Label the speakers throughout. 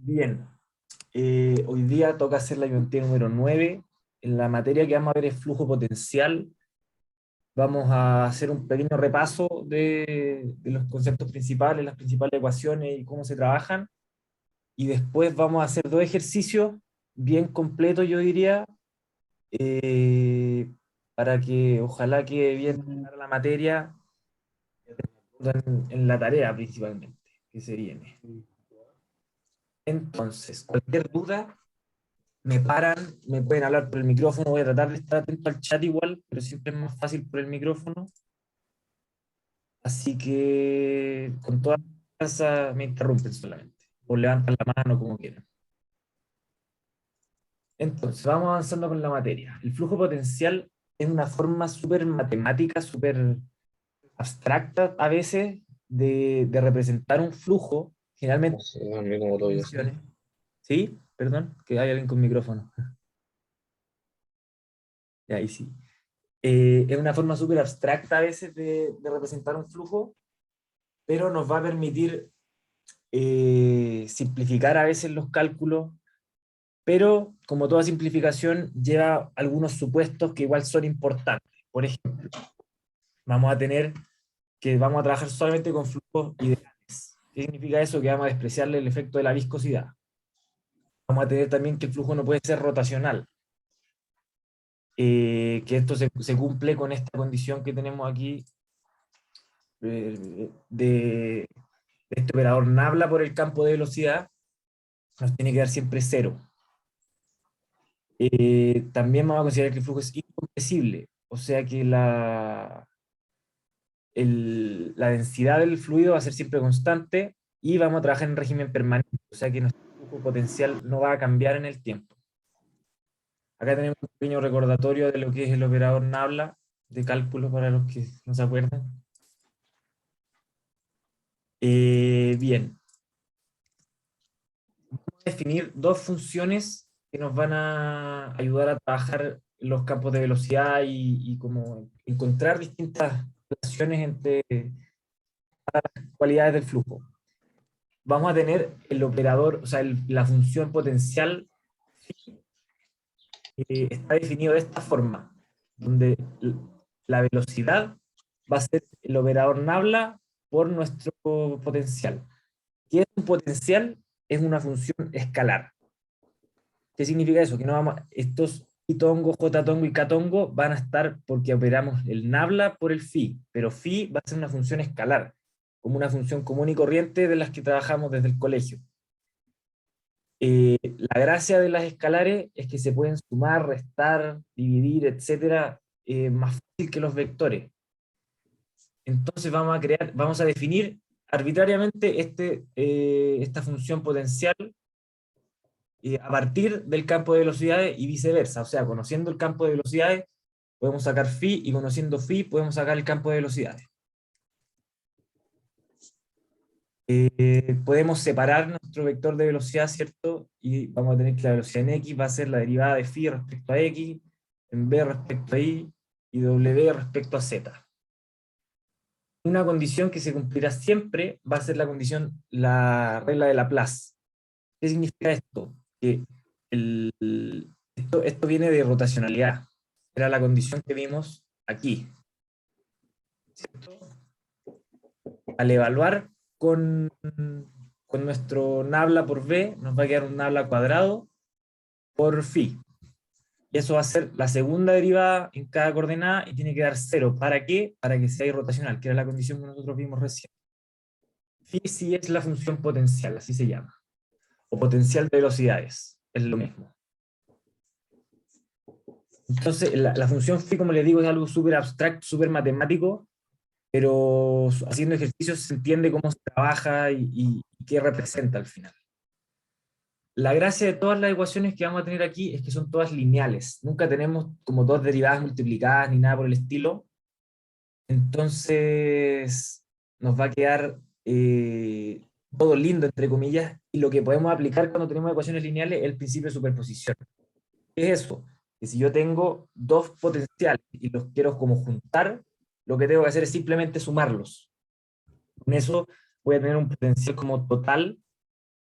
Speaker 1: Bien, hoy día toca hacer la ayudantía número 9. En la materia que vamos a ver es flujo potencial. Vamos a hacer un pequeño repaso de los conceptos principales, las principales ecuaciones y cómo se trabajan. Y después vamos a hacer dos ejercicios bien completos, yo diría, eh, para que ojalá quede bien clara la materia en la tarea principalmente que se viene. Entonces, cualquier duda me paran, me pueden hablar por el micrófono, voy a tratar de estar atento al chat igual, pero siempre es más fácil por el micrófono. Así que con toda confianza me interrumpen solamente, o levantan la mano como quieran. Entonces, vamos avanzando con la materia. El flujo potencial es una forma súper matemática, súper abstracta a veces de representar un flujo,
Speaker 2: No
Speaker 1: generalmente
Speaker 2: sé, a mí como todo eso.
Speaker 1: dimensiones. ¿Sí? Perdón, que hay alguien con micrófono. Ya, ahí sí. Es una forma súper abstracta a veces de representar un flujo, pero nos va a permitir simplificar a veces los cálculos, pero como toda simplificación lleva algunos supuestos que igual son importantes. Por ejemplo, vamos a tener que vamos a trabajar solamente con flujos ideales. ¿Qué significa eso? Que vamos a despreciarle el efecto de la viscosidad. Vamos a tener también que el flujo no puede ser rotacional, que esto se cumple con esta condición que tenemos aquí de este operador nabla por el campo de velocidad, nos tiene que dar siempre cero. También vamos a considerar que el flujo es incompresible, o sea que la densidad del fluido va a ser siempre constante y vamos a trabajar en régimen permanente, o sea que nuestro flujo potencial no va a cambiar en el tiempo. Acá tenemos un pequeño recordatorio de lo que es el operador nabla de cálculo para los que no se acuerdan. Bien, definir dos funciones que nos van a ayudar a trabajar los campos de velocidad y como encontrar distintas relaciones entre cualidades del flujo. Vamos a tener el operador, o sea, la función potencial está definido de esta forma, donde la velocidad va a ser el operador nabla por nuestro potencial. ¿Qué es un potencial? Es una función escalar. ¿Qué significa eso? Que no vamos, estos itongo, jotatongo y catongo van a estar porque operamos el nabla por el phi, pero phi va a ser una función escalar, como una función común y corriente de las que trabajamos desde el colegio. La gracia de las escalares es que se pueden sumar, restar, dividir, etcétera, más fácil que los vectores. Entonces vamos a definir arbitrariamente esta función potencial a partir del campo de velocidades y viceversa. O sea, conociendo el campo de velocidades, podemos sacar phi, y conociendo phi, podemos sacar el campo de velocidades. Podemos separar nuestro vector de velocidad, ¿cierto? Y vamos a tener que la velocidad en x va a ser la derivada de phi respecto a x, en b respecto a y w respecto a z. Una condición que se cumplirá siempre va a ser la condición, la regla de Laplace. ¿Qué significa esto? Que esto viene de rotacionalidad. Era la condición que vimos aquí. ¿Cierto? Al evaluar con nuestro nabla por b, nos va a quedar un nabla cuadrado por phi. Y eso va a ser la segunda derivada en cada coordenada y tiene que dar cero. ¿Para qué? Para que sea irrotacional, que era la condición que nosotros vimos recién. Phi sí es la función potencial, así se llama. O potencial de velocidades, es lo mismo. Entonces, la función phi, como les digo, es algo súper abstracto, súper matemático, pero haciendo ejercicios se entiende cómo se trabaja y qué representa al final. La gracia de todas las ecuaciones que vamos a tener aquí es que son todas lineales. Nunca tenemos como dos derivadas multiplicadas ni nada por el estilo. Entonces nos va a quedar todo lindo, entre comillas, y lo que podemos aplicar cuando tenemos ecuaciones lineales es el principio de superposición. ¿Qué es eso? Que si yo tengo dos potenciales y los quiero como juntar, lo que tengo que hacer es simplemente sumarlos. Con eso voy a tener un potencial como total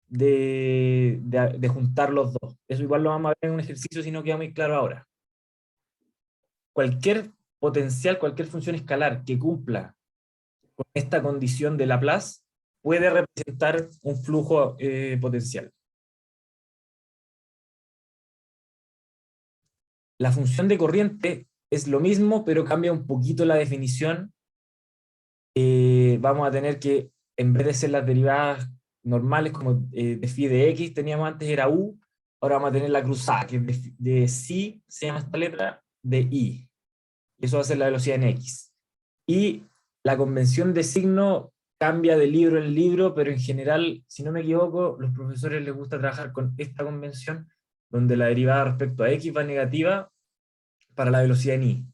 Speaker 1: de juntar los dos. Eso igual lo vamos a ver en un ejercicio si no queda muy claro ahora. Cualquier potencial, cualquier función escalar que cumpla con esta condición de Laplace puede representar un flujo potencial. La función de corriente es lo mismo, pero cambia un poquito la definición. Vamos a tener que, en vez de ser las derivadas normales como de phi de x teníamos antes, era u, ahora vamos a tener la cruzada, que es de psi, se llama esta letra, de i. Eso va a ser la velocidad en x. Y la convención de signo cambia de libro en libro, pero en general, si no me equivoco, los profesores les gusta trabajar con esta convención, donde la derivada respecto a x va negativa para la velocidad en i.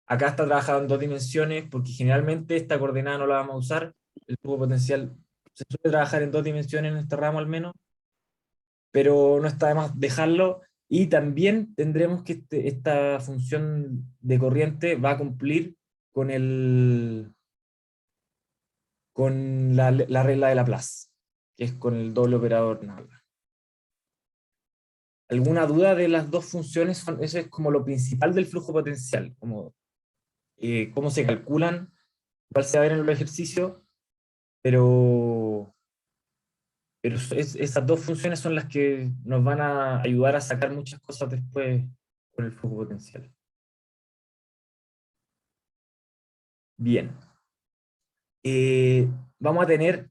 Speaker 1: Acá está trabajado en dos dimensiones, porque generalmente esta coordenada no la vamos a usar. El flujo potencial se suele trabajar en dos dimensiones en este ramo al menos, pero no está de más dejarlo. Y también tendremos que esta función de corriente va a cumplir con, con la regla de Laplace, que es con el doble operador nabla. ¿Alguna duda de las dos funciones? Eso es como lo principal del flujo potencial, como cómo se calculan, igual se va a ver en el ejercicio, pero esas dos funciones son las que nos van a ayudar a sacar muchas cosas después con el flujo potencial. Bien. Vamos a tener,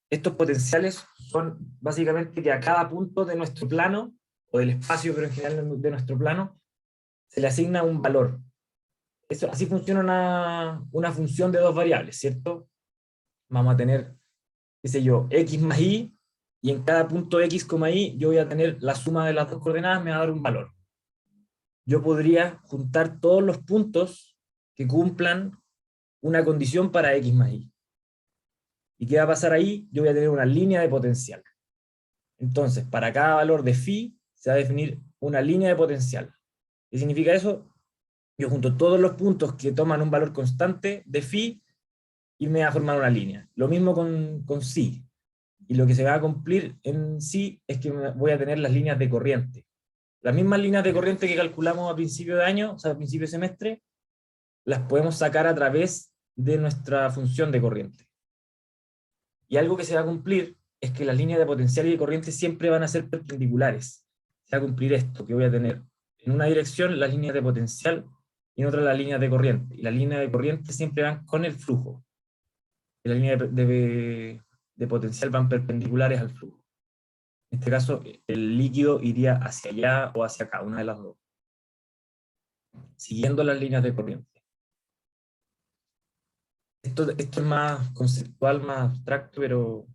Speaker 1: estos potenciales son básicamente que a cada punto de nuestro plano, o del espacio, pero en general de nuestro plano, se le asigna un valor. Eso, así funciona una función de dos variables, ¿cierto? Vamos a tener, qué sé yo, x más y, y en cada punto x, y, yo voy a tener la suma de las dos coordenadas, me va a dar un valor. Yo podría juntar todos los puntos que cumplan una condición para x más y. ¿Y qué va a pasar ahí? Yo voy a tener una línea de potencial. Entonces, para cada valor de phi, se va a definir una línea de potencial. ¿Qué significa eso? Yo junto todos los puntos que toman un valor constante de phi y me va a formar una línea. Lo mismo con psi. Y lo que se va a cumplir en psi es que voy a tener las líneas de corriente. Las mismas líneas de corriente que calculamos a principio de año, o sea, a principio de semestre, las podemos sacar a través de nuestra función de corriente. Y algo que se va a cumplir es que las líneas de potencial y de corriente siempre van a ser perpendiculares. Se va a cumplir esto, que voy a tener en una dirección las líneas de potencial y en otra las líneas de corriente. Y las líneas de corriente siempre van con el flujo. Y las líneas de potencial van perpendiculares al flujo. En este caso, el líquido iría hacia allá o hacia acá, una de las dos, siguiendo las líneas de corriente. Esto es más conceptual, más abstracto, pero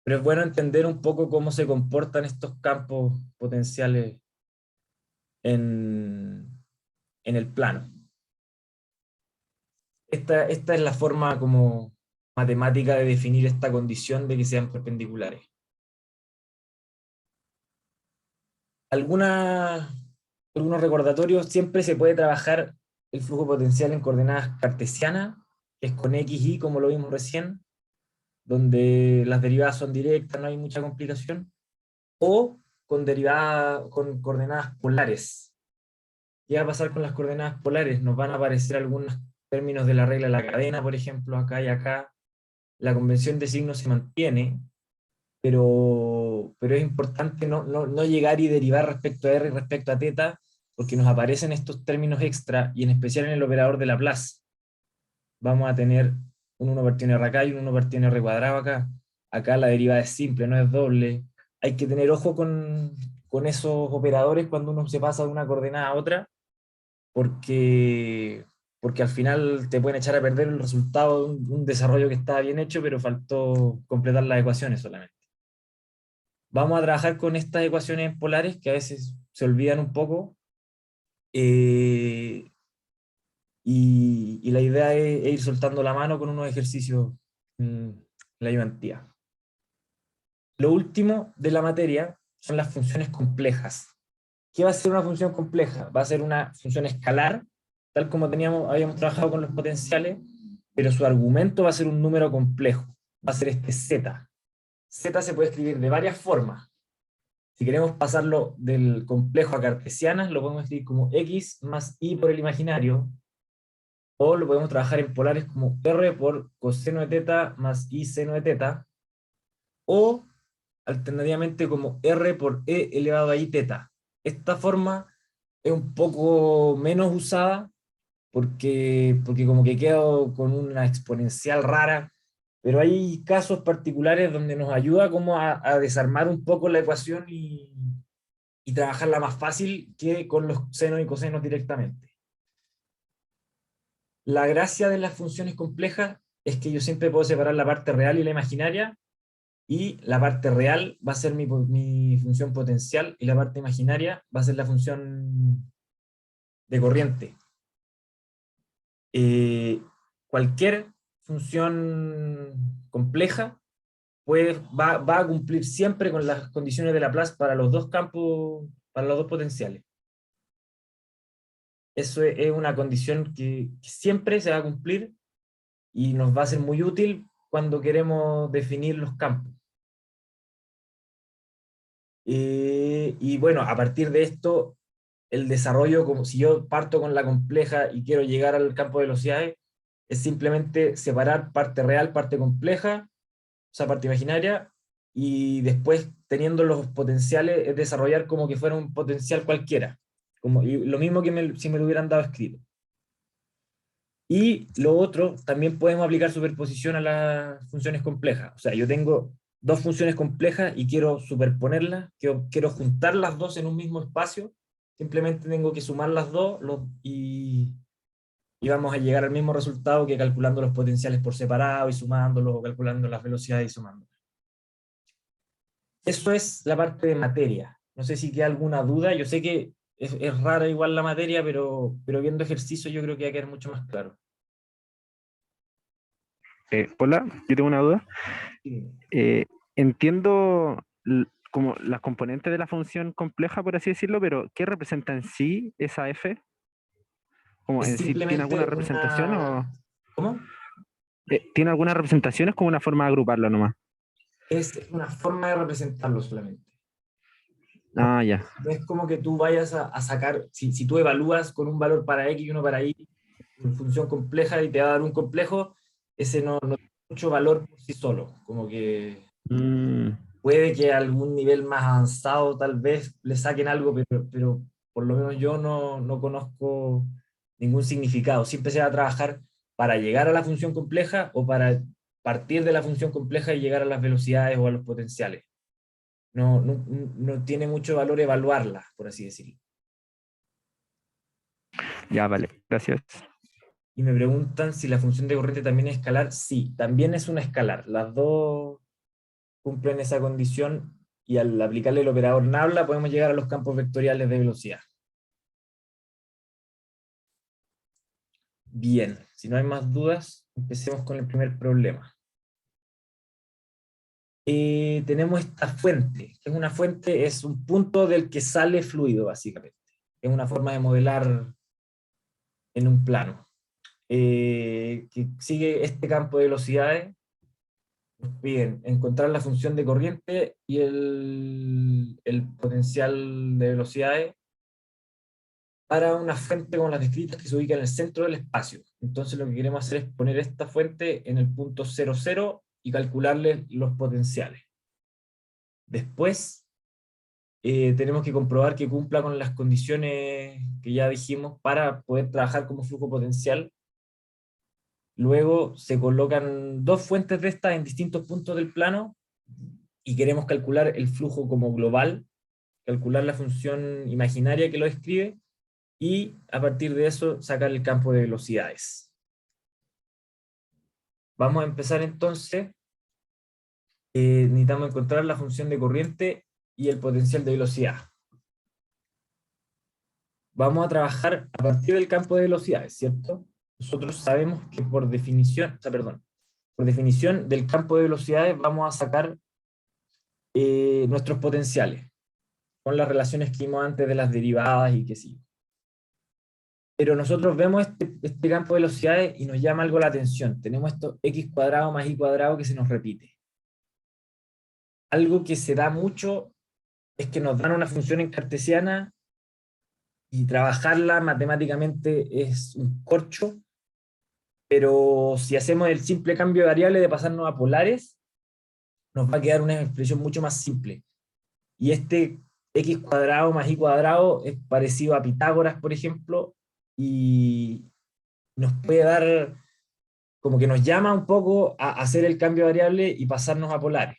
Speaker 1: es bueno entender un poco cómo se comportan estos campos potenciales en el plano. Esta es la forma como matemática de definir esta condición de que sean perpendiculares. Algunos recordatorios: siempre se puede trabajar el flujo potencial en coordenadas cartesianas, que es con x, y, como lo vimos recién, donde las derivadas son directas, no hay mucha complicación, o con coordenadas polares. ¿Qué va a pasar con las coordenadas polares? Nos van a aparecer algunos términos de la regla de la cadena, por ejemplo, acá y acá. La convención de signos se mantiene, pero es importante no llegar y derivar respecto a r y respecto a θ, porque nos aparecen estos términos extra, y en especial en el operador de Laplace. Vamos a tener un 1 partido en r acá y un 1 partido en r cuadrado acá. Acá la derivada es simple, no es doble. Hay que tener ojo con esos operadores cuando uno se pasa de una coordenada a otra, porque al final te pueden echar a perder el resultado de un desarrollo que estaba bien hecho, pero faltó completar las ecuaciones solamente. Vamos a trabajar con estas ecuaciones polares que a veces se olvidan un poco, y la idea es ir soltando la mano con unos ejercicios en la ayudantía. Lo último de la materia son las funciones complejas. ¿Qué va a ser una función compleja? Va a ser una función escalar, tal como habíamos trabajado con los potenciales, pero su argumento va a ser un número complejo, va a ser este z. Z se puede escribir de varias formas. Si queremos pasarlo del complejo a cartesianas, lo podemos escribir como x más y por el imaginario, o lo podemos trabajar en polares como r por coseno de teta más y seno de teta, o alternativamente como r por e elevado a i teta. Esta forma es un poco menos usada porque como que quedo con una exponencial rara, pero hay casos particulares donde nos ayuda como a desarmar un poco la ecuación y trabajarla más fácil que con los senos y cosenos directamente. La gracia de las funciones complejas es que yo siempre puedo separar la parte real y la imaginaria, y la parte real va a ser mi función potencial y la parte imaginaria va a ser la función de corriente. Cualquier función compleja va a cumplir siempre con las condiciones de Laplace para los dos campos, para los dos potenciales. Eso es una condición que siempre se va a cumplir y nos va a ser muy útil cuando queremos definir los campos. Y bueno, a partir de esto, el desarrollo, como si yo parto con la compleja y quiero llegar al campo de velocidades, es simplemente separar parte real, parte compleja, o sea, parte imaginaria, y después, teniendo los potenciales, es desarrollar como que fuera un potencial cualquiera. Y lo mismo que si me lo hubieran dado escrito. Y lo otro, también podemos aplicar superposición a las funciones complejas. O sea, yo tengo dos funciones complejas y quiero superponerlas, quiero juntar las dos en un mismo espacio, simplemente tengo que sumar las dos y vamos a llegar al mismo resultado que calculando los potenciales por separado y sumándolos, o calculando las velocidades y sumándolas. Eso es la parte de materia. No sé si queda alguna duda. Yo sé que es rara igual la materia, pero viendo ejercicio yo creo que va a quedar mucho más claro.
Speaker 2: Hola, yo tengo una duda.
Speaker 1: Sí.
Speaker 2: Entiendo como las componentes de la función compleja, por así decirlo, pero ¿qué representa en sí esa f? ¿Como
Speaker 1: Es
Speaker 2: en sí tiene alguna
Speaker 1: simplemente
Speaker 2: representación o
Speaker 1: ¿cómo?
Speaker 2: tiene alguna representación? ¿Es como una forma de agruparlo nomás?
Speaker 1: Es una forma de representarlo solamente. No,
Speaker 2: Ah, ya.
Speaker 1: no es como que tú vayas a sacar, si tú evalúas con un valor para X y uno para Y, una función compleja y te va a dar un complejo, ese no tiene mucho valor por sí solo. Como que
Speaker 2: Mm,
Speaker 1: puede que a algún nivel más avanzado tal vez le saquen algo, pero por lo menos yo no conozco ningún significado. Siempre se va a trabajar para llegar a la función compleja o para partir de la función compleja y llegar a las velocidades o a los potenciales. No tiene mucho valor evaluarla, por así decirlo.
Speaker 2: ya, vale, gracias.
Speaker 1: Y me preguntan si la función de corriente también es escalar. Sí, también es una escalar. Las dos cumplen esa condición y al aplicarle el operador nabla podemos llegar a los campos vectoriales de velocidad. Bien, si no hay más dudas, empecemos con el primer problema. Tenemos esta fuente, que es una fuente, es un punto del que sale fluido, básicamente. Es una forma de modelar en un plano. Que sigue este campo de velocidades. Nos piden encontrar la función de corriente y el potencial de velocidades para una fuente como las descritas que se ubica en el centro del espacio. Entonces lo que queremos hacer es poner esta fuente en el punto 00 y calcularle los potenciales. Después tenemos que comprobar que cumpla con las condiciones que ya dijimos para poder trabajar como flujo potencial. Luego se colocan dos fuentes de estas en distintos puntos del plano y queremos calcular el flujo como global, calcular la función imaginaria que lo describe y a partir de eso sacar el campo de velocidades. Vamos a empezar entonces. Necesitamos encontrar la función de corriente y el potencial de velocidad. Vamos a trabajar a partir del campo de velocidades, ¿cierto? Nosotros sabemos que por definición, o sea, perdón, por definición del campo de velocidades vamos a sacar nuestros potenciales, con las relaciones que vimos antes de las derivadas y que sí. Pero nosotros vemos este campo de velocidades y nos llama algo la atención. Tenemos esto x cuadrado más y cuadrado que se nos repite. algo que se da mucho es que nos dan una función en cartesiana y trabajarla matemáticamente es un corcho, pero si hacemos el simple cambio de variable de pasarnos a polares, nos va a quedar una expresión mucho más simple. Y este x cuadrado más y cuadrado es parecido a Pitágoras, por ejemplo, y nos puede dar, como que nos llama un poco a hacer el cambio de variable y pasarnos a polares.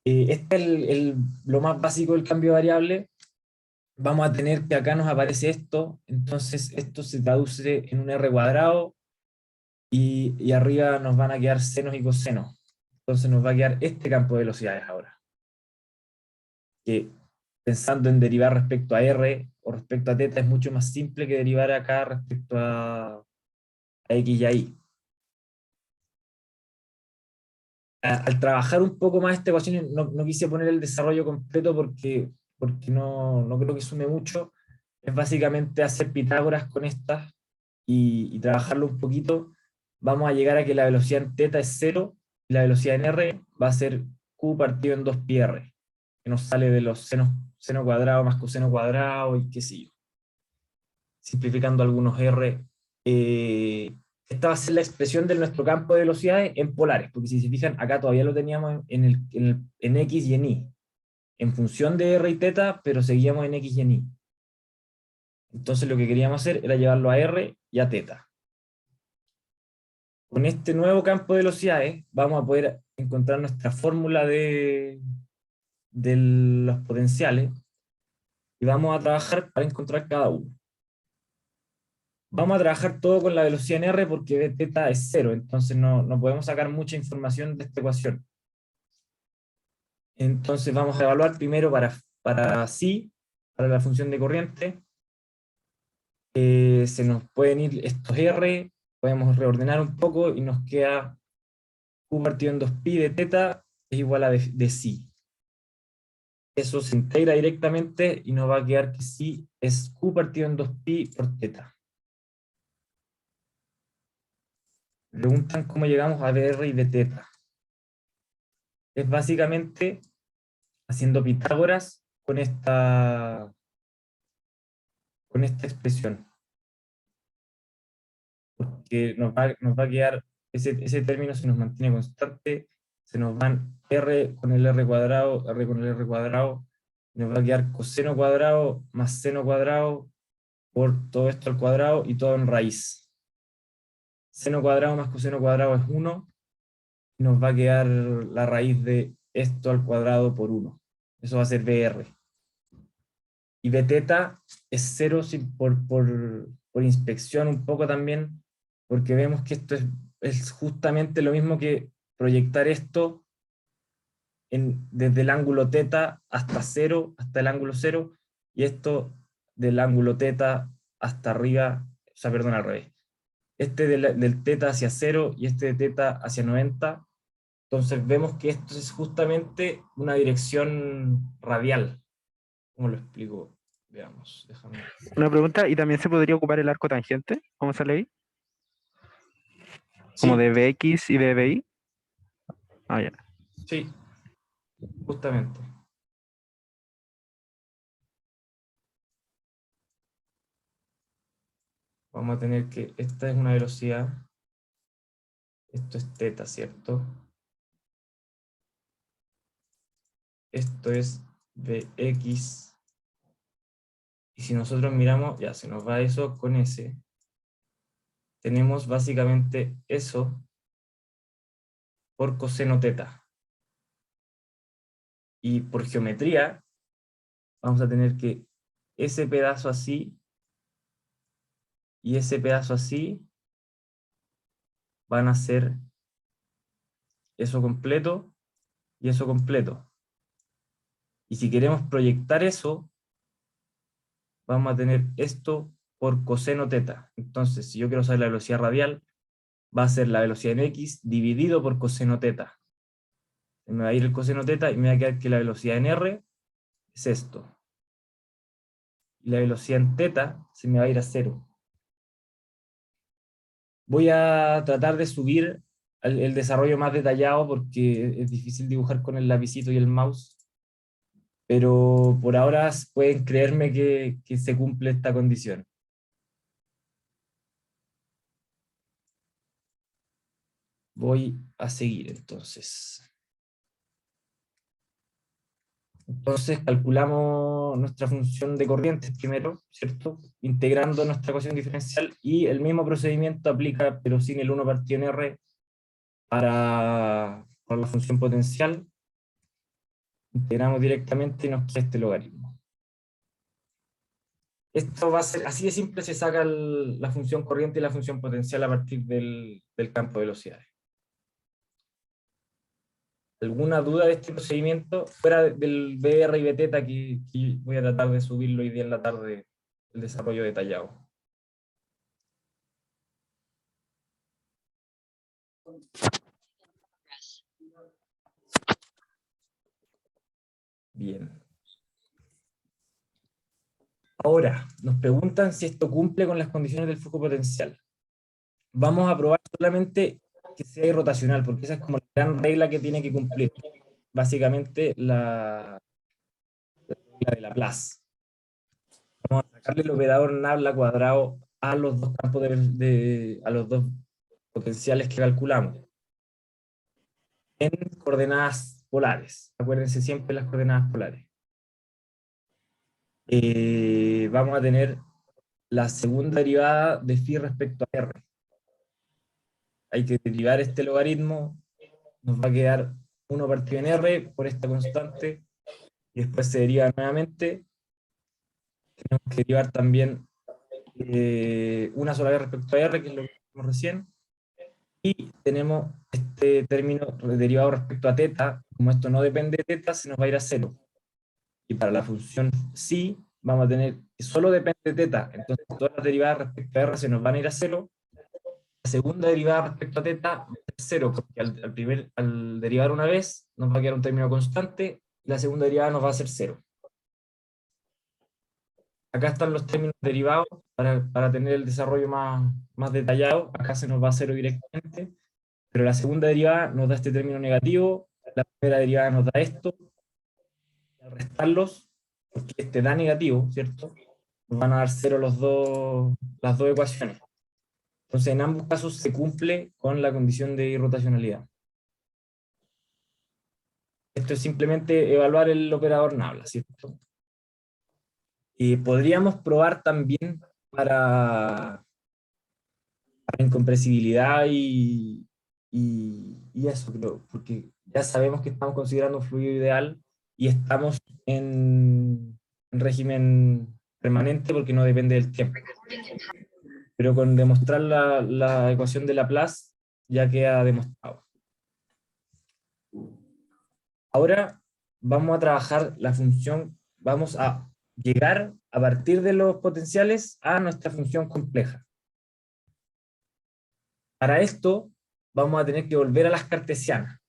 Speaker 1: Este es lo más básico del cambio de variable. Vamos a tener que acá nos aparece esto, entonces esto se traduce en un r cuadrado y arriba nos van a quedar senos y cosenos. Entonces nos va a quedar este campo de velocidades ahora. Que pensando en derivar respecto a r o respecto a θ es mucho más simple que derivar acá respecto a x y a y. Al trabajar un poco más esta ecuación, no quise poner el desarrollo completo porque no creo que sume mucho. Es básicamente hacer Pitágoras con estas y trabajarlo un poquito. Vamos a llegar a que la velocidad en θ es 0 y la velocidad en r va a ser q partido en 2πr, que nos sale de los seno cuadrado más coseno cuadrado y qué sé yo. Simplificando algunos r, esta va a ser la expresión de nuestro campo de velocidades en polares, porque si se fijan, acá todavía lo teníamos en x y en y, en función de r y θ, pero seguíamos en x y en y. Entonces lo que queríamos hacer era llevarlo a r y a θ. Con este nuevo campo de velocidades vamos a poder encontrar nuestra fórmula de los potenciales y vamos a trabajar para encontrar cada uno. Vamos a trabajar todo con la velocidad en r porque θ es 0, entonces no podemos sacar mucha información de esta ecuación. Entonces vamos a evaluar primero para psi, para la función de corriente. Se nos pueden ir estos r, podemos reordenar un poco y nos queda q partido en 2pi de θ es igual a de psi. Eso se integra directamente y nos va a quedar que psi es q partido en 2pi por θ. Preguntan cómo llegamos a dr y dθ. Es básicamente haciendo Pitágoras con esta expresión. Porque nos va a quedar, ese término se nos mantiene constante, se nos van r con el r cuadrado, r con el r cuadrado, nos va a quedar coseno cuadrado más seno cuadrado por todo esto al cuadrado y todo en raíz. Seno cuadrado más coseno cuadrado es 1, y nos va a quedar la raíz de esto al cuadrado por 1. Eso va a ser BR. Y Bθ es 0 por inspección un poco también, porque vemos que esto es justamente lo mismo que proyectar esto desde el ángulo θ hasta 0, hasta el ángulo 0, y esto del ángulo θ hasta arriba, o sea, perdón, al revés. Este del θ hacia 0 y este de θ hacia 90. Entonces vemos que esto es justamente una dirección radial. ¿Cómo lo explico? Veamos, déjame.
Speaker 2: Una pregunta, ¿y también se podría ocupar el arco tangente? ¿Cómo sale ahí? Como
Speaker 1: Sí,
Speaker 2: de Bx y de Bi. Ah, ya.
Speaker 1: sí, justamente. Vamos a tener que, esta es una velocidad, esto es θ, ¿cierto? Esto es Bx, y si nosotros miramos, ya se nos va eso con S, tenemos básicamente eso por coseno θ. Y por geometría, vamos a tener que ese pedazo así y ese pedazo así van a ser eso completo y eso completo. Y si queremos proyectar eso, vamos a tener esto por coseno θ. Entonces, si yo quiero saber la velocidad radial, va a ser la velocidad en x dividido por coseno θ. Me va a ir el coseno θ y me va a quedar que la velocidad en r es esto. Y la velocidad en θ se me va a ir a 0. Voy a tratar de subir el desarrollo más detallado porque es difícil dibujar con el lapicito y el mouse, pero por ahora pueden creerme que se cumple esta condición. Voy a seguir entonces. Entonces calculamos nuestra función de corrientes primero, ¿cierto? Integrando nuestra ecuación diferencial, y el mismo procedimiento aplica, pero sin el 1 partido en R, para la función potencial. Integramos directamente y nos queda este logaritmo. Esto va a ser, así de simple se saca la función corriente y la función potencial a partir del campo de velocidades. ¿Alguna duda de este procedimiento? Fuera del BR y Bθ, que voy a tratar de subirlo hoy día en la tarde, el desarrollo detallado. Bien. Ahora, nos preguntan si esto cumple con las condiciones del flujo potencial. Vamos a probar solamente que sea irrotacional, porque esa es como la gran regla que tiene que cumplir. Básicamente, la regla de Laplace. Vamos a sacarle el operador nabla cuadrado a los dos campos a los dos potenciales que calculamos en coordenadas polares. Acuérdense siempre las coordenadas polares. Vamos a tener la segunda derivada de phi respecto a r. Hay que derivar este logaritmo, nos va a quedar 1 partido en r por esta constante, y después se deriva nuevamente. Tenemos que derivar también una sola vez respecto a r, que es lo que vimos recién, y tenemos este término derivado respecto a θ. Como esto no depende de θ, se nos va a ir a 0. Y para la función psi vamos a tener que solo depende de θ, entonces todas las derivadas respecto a r se nos van a ir a 0. La segunda derivada respecto a θ va a ser 0, porque al derivar una vez nos va a quedar un término constante, y la segunda derivada nos va a ser 0. Acá están los términos derivados para tener el desarrollo más detallado. Acá se nos va a 0 directamente, pero la segunda derivada nos da este término negativo, la primera derivada nos da esto. Al restarlos, porque este da negativo, ¿cierto? Nos van a dar 0 las dos ecuaciones. Entonces, en ambos casos se cumple con la condición de irrotacionalidad. Esto es simplemente evaluar el operador nabla, ¿cierto? Y podríamos probar también para incompresibilidad y eso, creo, porque ya sabemos que estamos considerando un fluido ideal y estamos en régimen permanente porque no depende del tiempo. Pero con demostrar la ecuación de Laplace ya queda demostrado. Ahora vamos a trabajar la función, vamos a llegar a partir de los potenciales a nuestra función compleja. Para esto vamos a tener que volver a las cartesianas.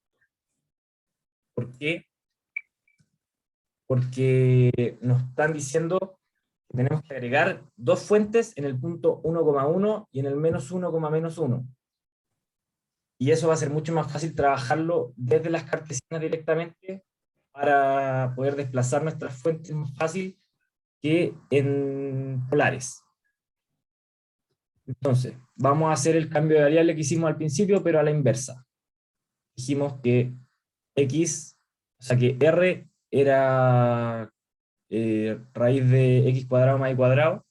Speaker 1: ¿Por qué? Porque nos están diciendo que tenemos que agregar dos fuentes en el punto 1,1 y en el menos 1,-1. Y eso va a ser mucho más fácil trabajarlo desde las cartesianas directamente para poder desplazar nuestras fuentes más fácil que en polares. Entonces, vamos a hacer el cambio de variable que hicimos al principio, pero a la inversa. Dijimos que x, o sea que r era raíz de x cuadrado más y cuadrado,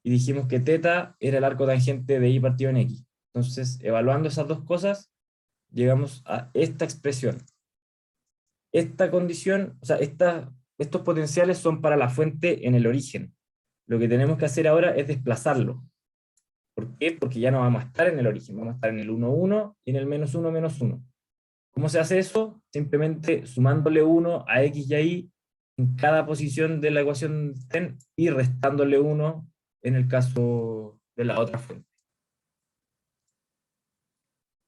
Speaker 1: y dijimos que θ era el arco tangente de y partido en x. Entonces, evaluando esas dos cosas, llegamos a esta expresión. Esta condición, o sea, estos potenciales son para la fuente en el origen. Lo que tenemos que hacer ahora es desplazarlo. ¿Por qué? Porque ya no vamos a estar en el origen, vamos a estar en el 1, 1 y en el menos 1, menos 1. ¿Cómo se hace eso? Simplemente sumándole 1 a x y a y en cada posición de la ecuación ten y restándole 1 en el caso de la otra fuente.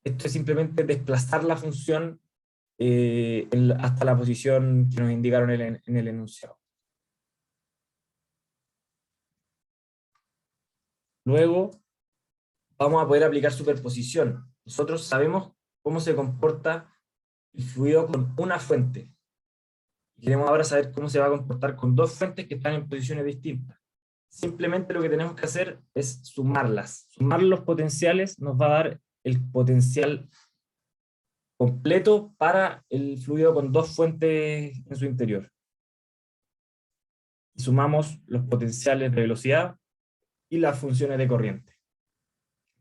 Speaker 1: Esto es simplemente desplazar la función hasta la posición que nos indicaron en el enunciado. Luego vamos a poder aplicar superposición. Nosotros sabemos cómo se comporta el fluido con una fuente. Queremos ahora saber cómo se va a comportar con dos fuentes que están en posiciones distintas. Simplemente lo que tenemos que hacer es sumarlas. Sumar los potenciales nos va a dar el potencial completo para el fluido con dos fuentes en su interior. Y sumamos los potenciales de velocidad y las funciones de corriente,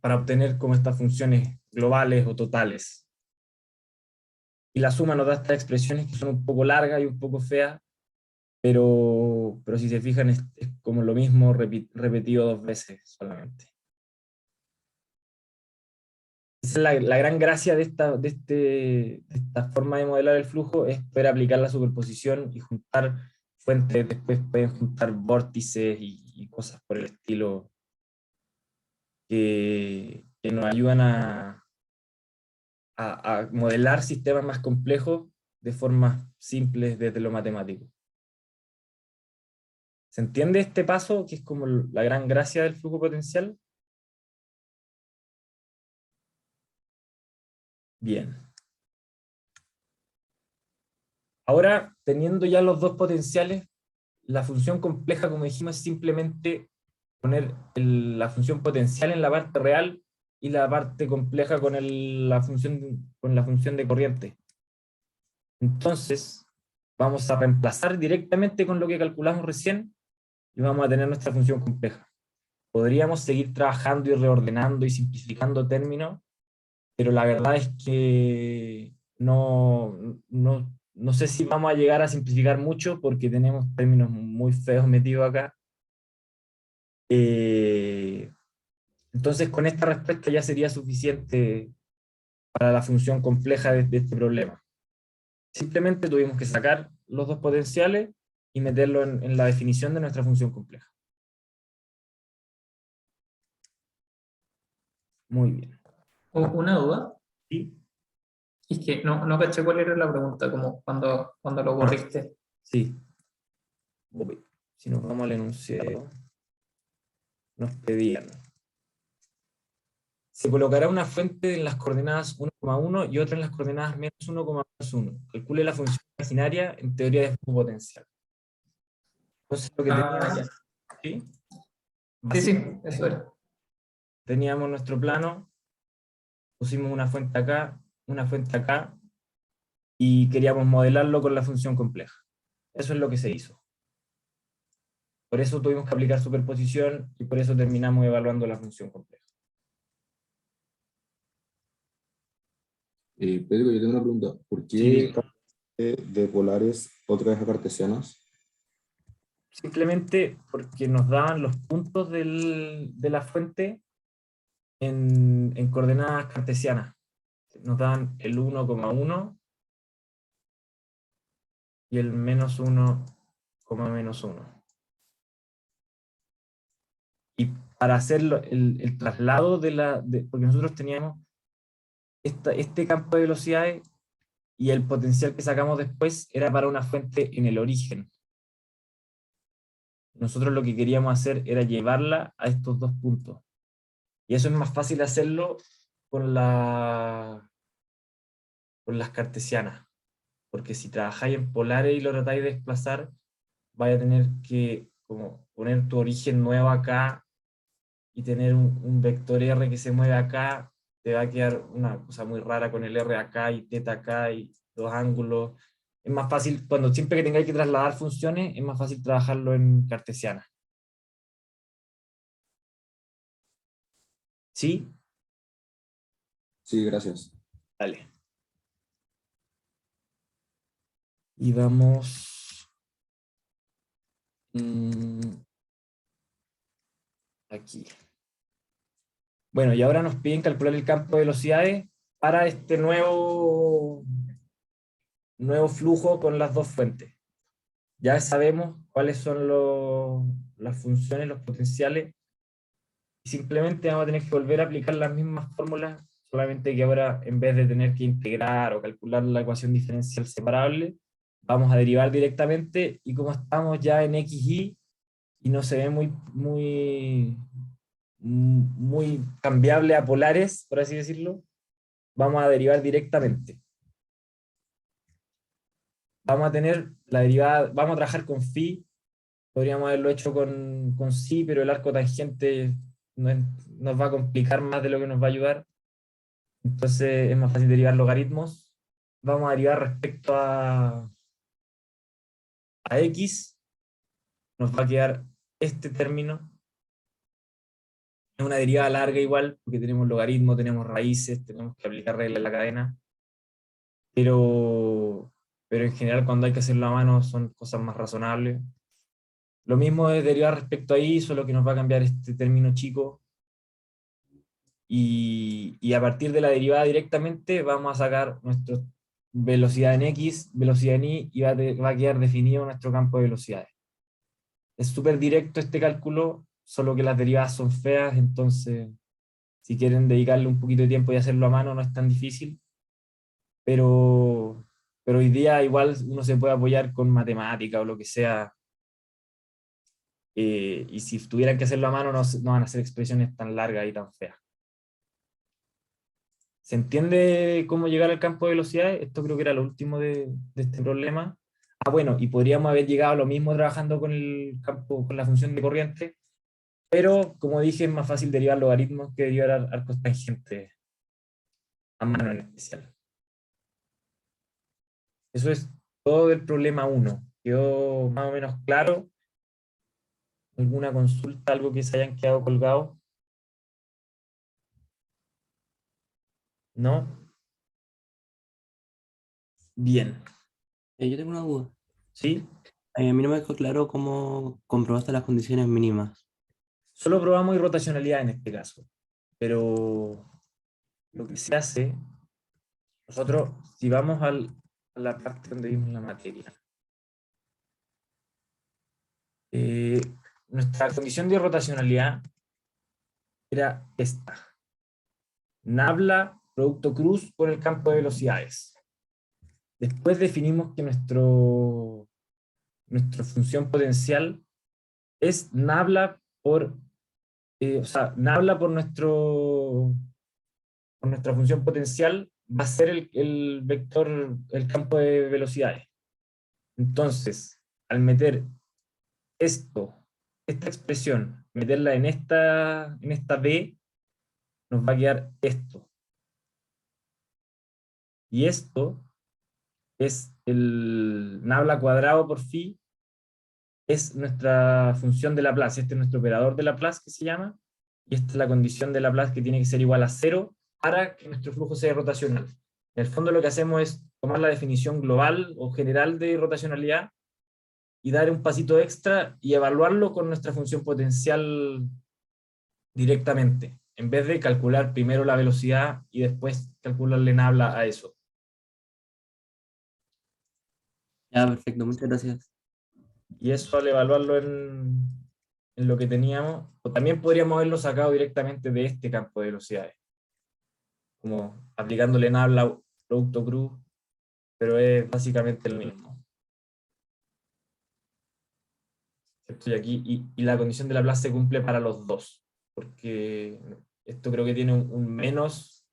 Speaker 1: para obtener como estas funciones globales o totales. Y la suma nos da estas expresiones que son un poco largas y un poco feas, pero si se fijan es como lo mismo repetido dos veces solamente. Esa es la gran gracia de esta forma de modelar el flujo, es poder aplicar la superposición y juntar fuentes, después pueden juntar vórtices y cosas por el estilo que nos ayudan a modelar sistemas más complejos de formas simples desde lo matemático. ¿Se entiende este paso, que es como la gran gracia del flujo potencial? Bien. Ahora, teniendo ya los dos potenciales, la función compleja, como dijimos, es simplemente poner la función potencial en la parte real y la parte compleja con la función de corriente. Entonces, vamos a reemplazar directamente con lo que calculamos recién y vamos a tener nuestra función compleja. Podríamos seguir trabajando y reordenando y simplificando términos, pero la verdad es que no sé si vamos a llegar a simplificar mucho porque tenemos términos muy feos metidos acá. Entonces, con esta respuesta ya sería suficiente para la función compleja de este problema. Simplemente tuvimos que sacar los dos potenciales y meterlo en la definición de nuestra función compleja. Muy bien.
Speaker 3: Una duda,
Speaker 1: ¿Sí?
Speaker 3: es que no caché cuál era la pregunta, como cuando lo borriste.
Speaker 1: Sí. Si nos vamos al enunciado, nos pedían: se colocará una fuente en las coordenadas 1,1 y otra en las coordenadas -1,1. Calcule la función imaginaria en teoría de flujo potencial. Entonces lo que teníamos,
Speaker 3: Ya.
Speaker 1: ¿sí?
Speaker 3: Sí, eso era.
Speaker 1: Teníamos nuestro plano, pusimos una fuente acá, y queríamos modelarlo con la función compleja. Eso es lo que se hizo. Por eso tuvimos que aplicar superposición y por eso terminamos evaluando la función compleja.
Speaker 4: Pedro, yo tengo una pregunta. ¿Por
Speaker 1: Sí,
Speaker 4: qué de polares otra vez a cartesianas?
Speaker 1: simplemente porque nos daban los puntos de la fuente en coordenadas cartesianas. Nos daban el 1,1 y el -1, -1. Y para hacer el traslado porque nosotros teníamos este campo de velocidades y el potencial que sacamos después era para una fuente en el origen. Nosotros lo que queríamos hacer era llevarla a estos dos puntos. Y eso es más fácil hacerlo con las cartesianas. Porque si trabajáis en polares y lo tratáis de desplazar, vais a tener que como poner tu origen nuevo acá y tener un vector R que se mueve acá, te va a quedar una cosa muy rara con el R acá y θ acá y los ángulos. Es más fácil, siempre que tengáis que trasladar funciones, es más fácil trabajarlo en cartesiana. ¿Sí?
Speaker 4: Sí, gracias.
Speaker 1: Dale. Y vamos aquí. Bueno, y ahora nos piden calcular el campo de velocidades para este nuevo flujo con las dos fuentes. Ya sabemos cuáles son las funciones, los potenciales, y simplemente vamos a tener que volver a aplicar las mismas fórmulas, solamente que ahora en vez de tener que integrar o calcular la ecuación diferencial separable, vamos a derivar directamente, y como estamos ya en XY y no se ve muy cambiable a polares, por así decirlo, vamos a derivar directamente. Vamos a tener la derivada, vamos a trabajar con phi, podríamos haberlo hecho con psi, pero el arco tangente nos va a complicar más de lo que nos va a ayudar. Entonces es más fácil derivar logaritmos. Vamos a derivar respecto a x, nos va a quedar este término. Es una derivada larga igual, porque tenemos logaritmo, tenemos raíces, tenemos que aplicar reglas en la cadena. Pero en general cuando hay que hacerlo a mano son cosas más razonables. Lo mismo es derivar respecto a y, solo que nos va a cambiar este término chico. Y a partir de la derivada directamente vamos a sacar nuestra velocidad en x, velocidad en y va a quedar definido nuestro campo de velocidades. Es súper directo este cálculo, solo que las derivadas son feas, entonces si quieren dedicarle un poquito de tiempo y hacerlo a mano no es tan difícil, pero hoy día igual uno se puede apoyar con matemática o lo que sea, y si tuvieran que hacerlo a mano no van a ser expresiones tan largas y tan feas. ¿Se entiende cómo llegar al campo de velocidades? Esto creo que era lo último de este problema. Ah, bueno, y podríamos haber llegado a lo mismo trabajando con el campo, con la función de corriente, pero como dije, es más fácil derivar logaritmos que derivar arcos tangentes a mano en especial. Eso es todo del problema 1. ¿Quedó más o menos claro? ¿Alguna consulta, algo que se hayan quedado colgados? ¿No? Bien.
Speaker 5: Yo tengo una duda.
Speaker 1: ¿Sí?
Speaker 5: A mí no me quedó claro cómo comprobaste las condiciones mínimas.
Speaker 1: Solo probamos irrotacionalidad en este caso. Pero lo que se hace, nosotros, si vamos a la parte donde vimos la materia, nuestra condición de irrotacionalidad era esta. Nabla, producto cruz por el campo de velocidades. Después definimos que nuestra función potencial es nabla por, nabla por nuestra función potencial va a ser el vector, el campo de velocidades. Entonces, al meter esta expresión, meterla en esta B, nos va a quedar esto. Y esto es el nabla cuadrado por phi, es nuestra función de Laplace. Este es nuestro operador de Laplace que se llama, y esta es la condición de Laplace que tiene que ser igual a 0 para que nuestro flujo sea rotacional. En el fondo lo que hacemos es tomar la definición global o general de rotacionalidad y dar un pasito extra y evaluarlo con nuestra función potencial directamente, en vez de calcular primero la velocidad y después calcularle nabla a eso.
Speaker 5: Ya, perfecto, muchas gracias.
Speaker 1: Y eso al evaluarlo en lo que teníamos, o también podríamos haberlo sacado directamente de este campo de velocidades, como aplicándole nabla producto cruz, pero es básicamente lo mismo. Estoy aquí, y la condición de Laplace se cumple para los dos, porque esto creo que tiene un menos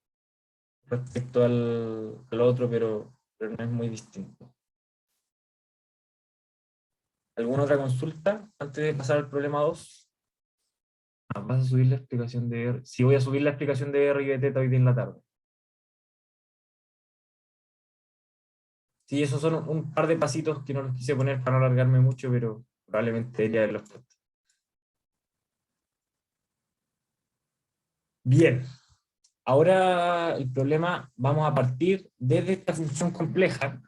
Speaker 1: respecto al otro, pero no es muy distinto. ¿Alguna otra consulta antes de pasar al problema 2? ¿Vas a subir la explicación de R? Sí, voy a subir la explicación de R y de teta hoy día en la tarde. Sí, esos son un par de pasitos que no los quise poner para no alargarme mucho, pero probablemente debería haberlos puesto. Bien, ahora el problema, vamos a partir desde esta función compleja.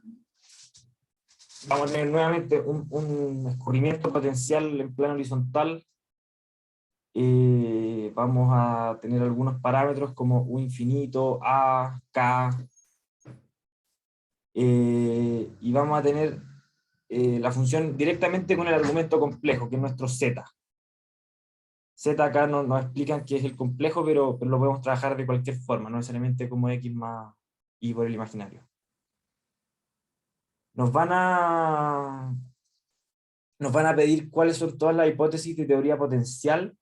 Speaker 1: Vamos a tener nuevamente un escurrimiento potencial en plano horizontal. Vamos a tener algunos parámetros como U infinito, A, K, y vamos a tener la función directamente con el argumento complejo, que es nuestro Z. Z acá nos explican qué es el complejo, pero lo podemos trabajar de cualquier forma, no necesariamente como X más Y por el imaginario. Nos van a pedir cuáles son todas las hipótesis de teoría potencial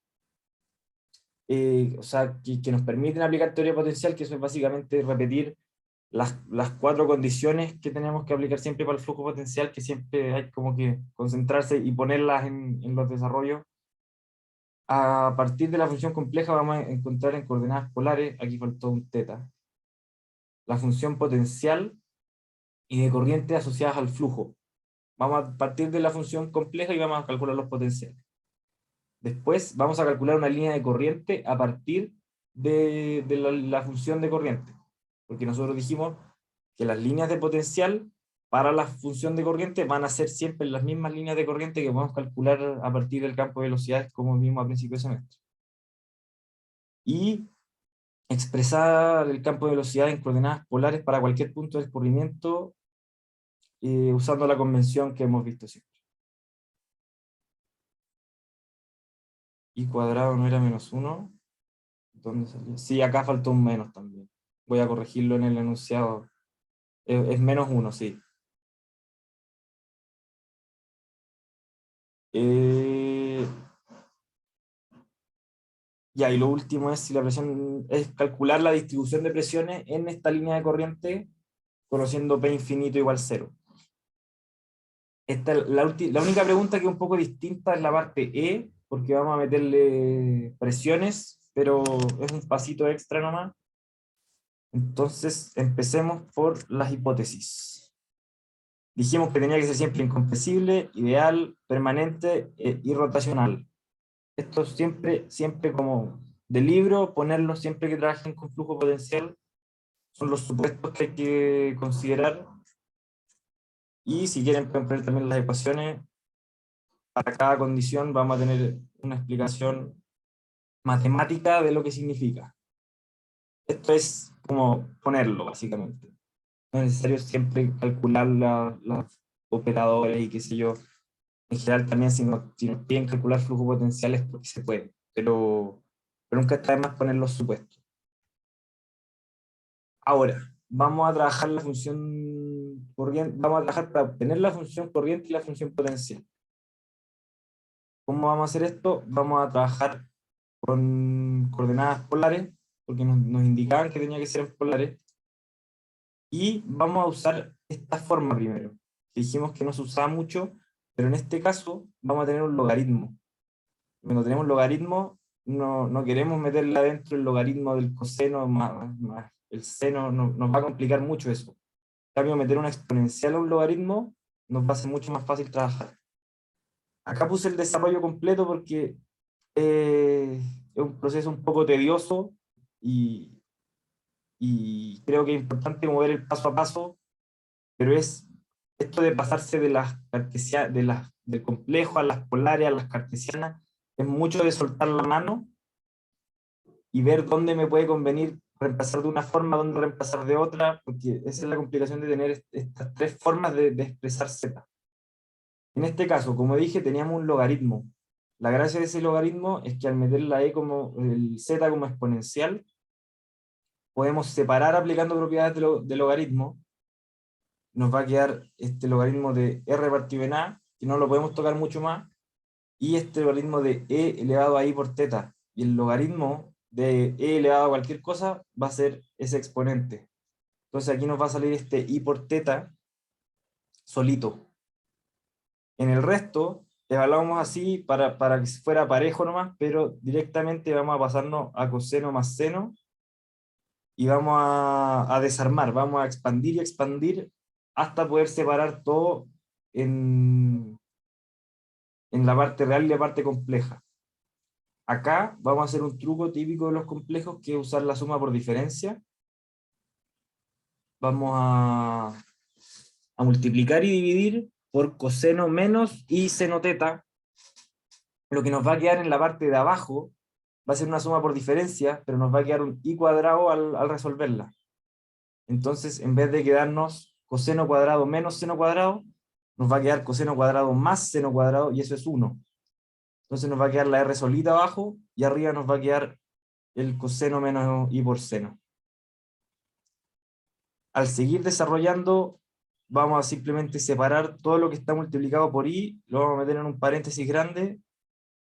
Speaker 1: o sea, que nos permiten aplicar teoría potencial, que eso es básicamente repetir las 4 condiciones que tenemos que aplicar siempre para el flujo potencial, que siempre hay como que concentrarse y ponerlas en los desarrollos. A partir de la función compleja vamos a encontrar en coordenadas polares, aquí faltó un teta, la función potencial y de corriente asociadas al flujo. Vamos a partir de la función compleja y vamos a calcular los potenciales. Después vamos a calcular una línea de corriente a partir de la función de corriente. Porque nosotros dijimos que las líneas de potencial para la función de corriente van a ser siempre las mismas líneas de corriente que podemos calcular a partir del campo de velocidades, como vimos a principio de semestre. Y expresar el campo de velocidad en coordenadas polares para cualquier punto de escurrimiento, usando la convención que hemos visto siempre. Y cuadrado no era -1. ¿Dónde salió? Sí, acá faltó un menos también. Voy a corregirlo en el enunciado. Es -1, sí. Ya, y lo último es si la presión es calcular la distribución de presiones en esta línea de corriente, conociendo P infinito igual 0. La única pregunta que es un poco distinta es la parte E, porque vamos a meterle presiones, pero es un pasito extra nomás. Entonces, empecemos por las hipótesis. Dijimos que tenía que ser siempre incompresible, ideal, permanente y rotacional. Esto siempre como de libro, ponerlo siempre que trabajen con flujo potencial, son los supuestos que hay que considerar. Y si quieren pueden poner también las ecuaciones. Para cada condición vamos a tener una explicación matemática de lo que significa. Esto es como ponerlo, básicamente. No es necesario siempre calcular los operadores y qué sé yo. En general también si nos piden calcular flujo potencial es porque se puede, pero nunca está de más poner los supuestos. Ahora, vamos a trabajar la función corriente, vamos a trabajar para obtener la función corriente y la función potencial. ¿Cómo vamos a hacer esto? Vamos a trabajar con coordenadas polares, porque nos indicaban que tenía que ser en polares, y vamos a usar esta forma primero. Dijimos que no se usaba mucho, pero en este caso vamos a tener un logaritmo. Cuando tenemos logaritmo, no queremos meterle adentro el logaritmo del coseno más el seno, nos va a complicar mucho eso. En cambio, meter una exponencial a un logaritmo nos va a ser mucho más fácil trabajar. Acá puse el desarrollo completo porque es un proceso un poco tedioso y creo que es importante mover el paso a paso, pero es esto de pasarse de del complejo a las polares, a las cartesianas, es mucho de soltar la mano y ver dónde me puede convenir reemplazar de una forma, dónde reemplazar de otra, porque esa es la complicación de tener estas 3 formas de expresar z. En este caso, como dije, teníamos un logaritmo. La gracia de ese logaritmo es que al meter la e como el z como exponencial, podemos separar aplicando propiedades de logaritmo. Nos va a quedar este logaritmo de r partido en a, que no lo podemos tocar mucho más, y este logaritmo de e elevado a i por teta. Y el logaritmo de e elevado a cualquier cosa va a ser ese exponente. Entonces aquí nos va a salir este i por teta solito. En el resto, evaluamos así para que fuera parejo nomás, pero directamente vamos a pasarnos a coseno más seno, y vamos a desarmar, vamos a expandir y expandir hasta poder separar todo en la parte real y la parte compleja. Acá vamos a hacer un truco típico de los complejos, que es usar la suma por diferencia. Vamos a multiplicar y dividir por coseno menos y seno teta. Lo que nos va a quedar en la parte de abajo va a ser una suma por diferencia, pero nos va a quedar un i cuadrado al resolverla. Entonces, en vez de quedarnos coseno cuadrado menos seno cuadrado, nos va a quedar coseno cuadrado más seno cuadrado, y eso es 1. Entonces nos va a quedar la r solita abajo, y arriba nos va a quedar el coseno menos i por seno. Al seguir desarrollando, vamos a simplemente separar todo lo que está multiplicado por i, lo vamos a meter en un paréntesis grande,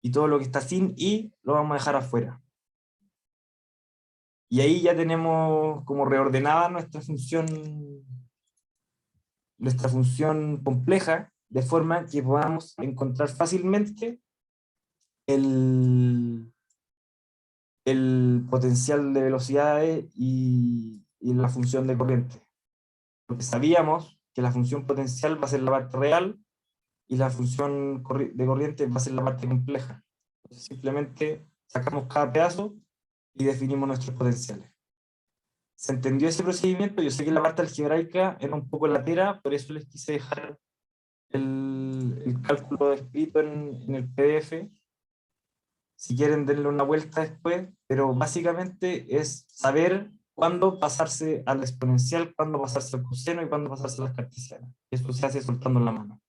Speaker 1: y todo lo que está sin i lo vamos a dejar afuera. Y ahí ya tenemos como reordenada nuestra función compleja, de forma que podamos encontrar fácilmente el, el potencial de velocidades y la función de corriente. Porque sabíamos que la función potencial va a ser la parte real y la función de corriente va a ser la parte compleja. Entonces, simplemente sacamos cada pedazo y definimos nuestros potenciales. ¿Se entendió ese procedimiento? Yo sé que la parte algebraica era un poco latera, por eso les quise dejar el cálculo escrito en el PDF. Si quieren, denle una vuelta después, pero básicamente es saber cuándo pasarse a la exponencial, cuándo pasarse al coseno y cuándo pasarse a las cartesianas. Eso se hace soltando la mano.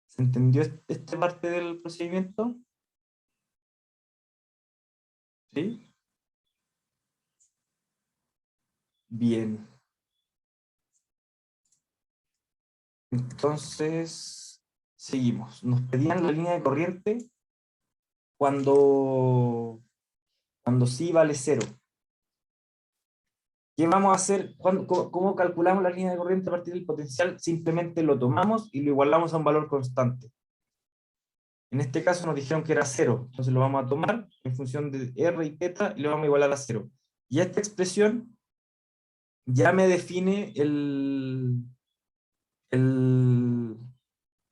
Speaker 1: ¿Se entendió esta parte del procedimiento? ¿Sí? Bien. Entonces, seguimos. Nos pedían la línea de corriente cuando sí vale 0. ¿Qué vamos a hacer? ¿Cómo calculamos la línea de corriente a partir del potencial? Simplemente lo tomamos y lo igualamos a un valor constante. En este caso nos dijeron que era 0, entonces lo vamos a tomar en función de R y θ y lo vamos a igualar a 0. Y esta expresión ya me define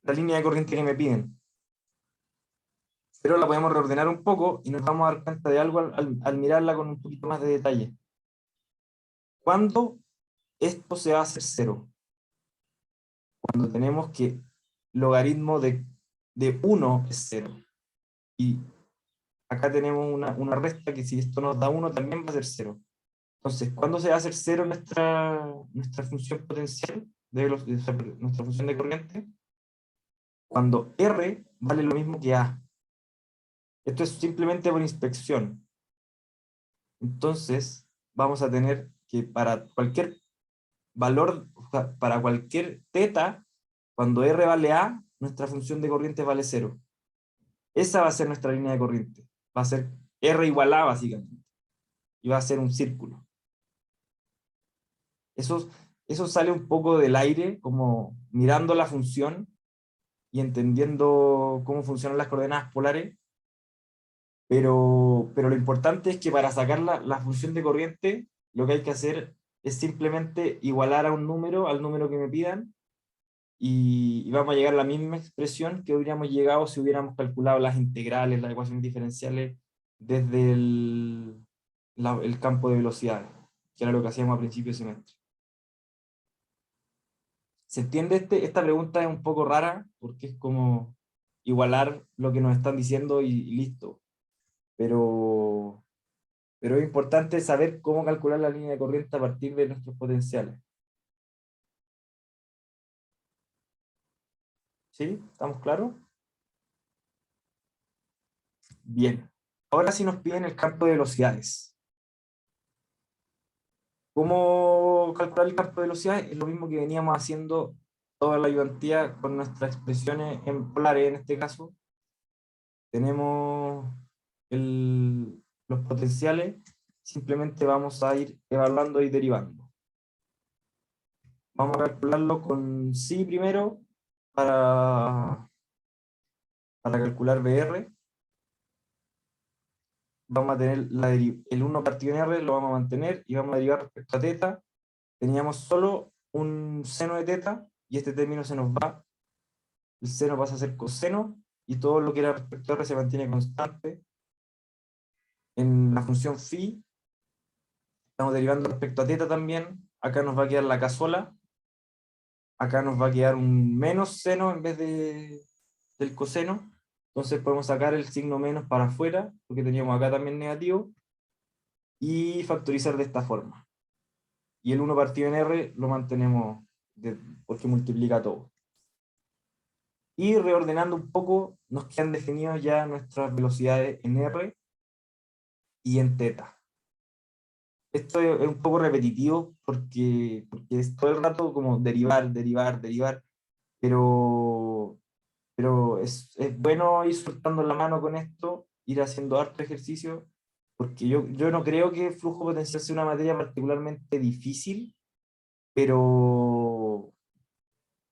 Speaker 1: la línea de corriente que me piden. Pero la podemos reordenar un poco y nos vamos a dar cuenta de algo al mirarla con un poquito más de detalle. ¿Cuándo esto se va a hacer 0? Cuando tenemos que logaritmo de 1 es 0. Y acá tenemos una resta que si esto nos da 1 también va a ser 0. Entonces, ¿cuándo se va a hacer 0 nuestra función potencial, nuestra función de corriente? Cuando R vale lo mismo que A. Esto es simplemente por inspección. Entonces, vamos a tener que para cualquier valor, o sea, para cualquier θ, cuando R vale A, nuestra función de corriente vale 0. Esa va a ser nuestra línea de corriente. Va a ser R igual A, básicamente. Y va a ser un círculo. Eso sale un poco del aire, como mirando la función y entendiendo cómo funcionan las coordenadas polares, pero lo importante es que para sacar la función de corriente, lo que hay que hacer es simplemente igualar a un número, al número que me pidan, y vamos a llegar a la misma expresión que hubiéramos llegado si hubiéramos calculado las integrales, las ecuaciones diferenciales, desde el campo de velocidades, que era lo que hacíamos a principio de semestre. ¿Se entiende? Esta pregunta es un poco rara, porque es como igualar lo que nos están diciendo y listo. Pero es importante saber cómo calcular la línea de corriente a partir de nuestros potenciales. ¿Sí? ¿Estamos claros? Bien. Ahora sí nos piden el campo de velocidades. ¿Cómo calcular el campo de velocidades? Es lo mismo que veníamos haciendo toda la ayudantía con nuestras expresiones en polares, en este caso. Tenemos los potenciales, simplemente vamos a ir evaluando y derivando. Vamos a calcularlo con psi primero para calcular BR. Vamos a tener el 1 partido en R, lo vamos a mantener y vamos a derivar respecto a θ. Teníamos solo un seno de θ y este término se nos va. El seno pasa a ser coseno y todo lo que era respecto a R se mantiene constante. En la función phi estamos derivando respecto a θ también. Acá nos va a quedar la k sola. Acá nos va a quedar un menos seno en vez del coseno. Entonces podemos sacar el signo menos para afuera, porque teníamos acá también negativo, y factorizar de esta forma. Y el 1 partido en R lo mantenemos porque multiplica todo. Y reordenando un poco, nos quedan definidos ya nuestras velocidades en R y en θ. Esto es un poco repetitivo porque es todo el rato como derivar, pero es bueno ir soltando la mano con esto, ir haciendo harto ejercicio, porque yo no creo que flujo potencial sea una materia particularmente difícil, pero,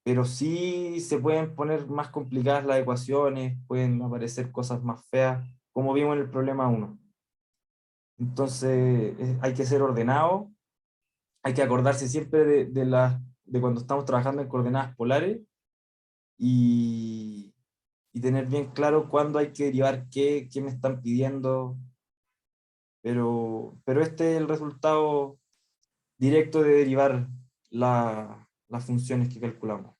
Speaker 1: pero sí se pueden poner más complicadas las ecuaciones, pueden aparecer cosas más feas, como vimos en el problema 1. Entonces hay que ser ordenado, hay que acordarse siempre de cuando estamos trabajando en coordenadas polares y, y tener bien claro cuándo hay que derivar qué me están pidiendo, pero este es el resultado directo de derivar las funciones que calculamos.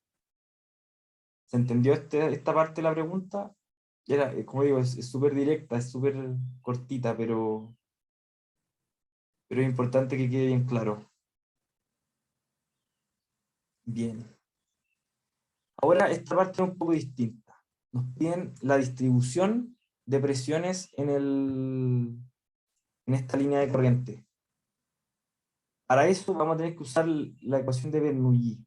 Speaker 1: ¿Se entendió esta parte de la pregunta? Era, como digo, es súper directa, es súper cortita, pero es importante que quede bien claro. Bien. Ahora esta parte es un poco distinta. Nos piden la distribución de presiones en esta línea de corriente. Para eso vamos a tener que usar la ecuación de Bernoulli,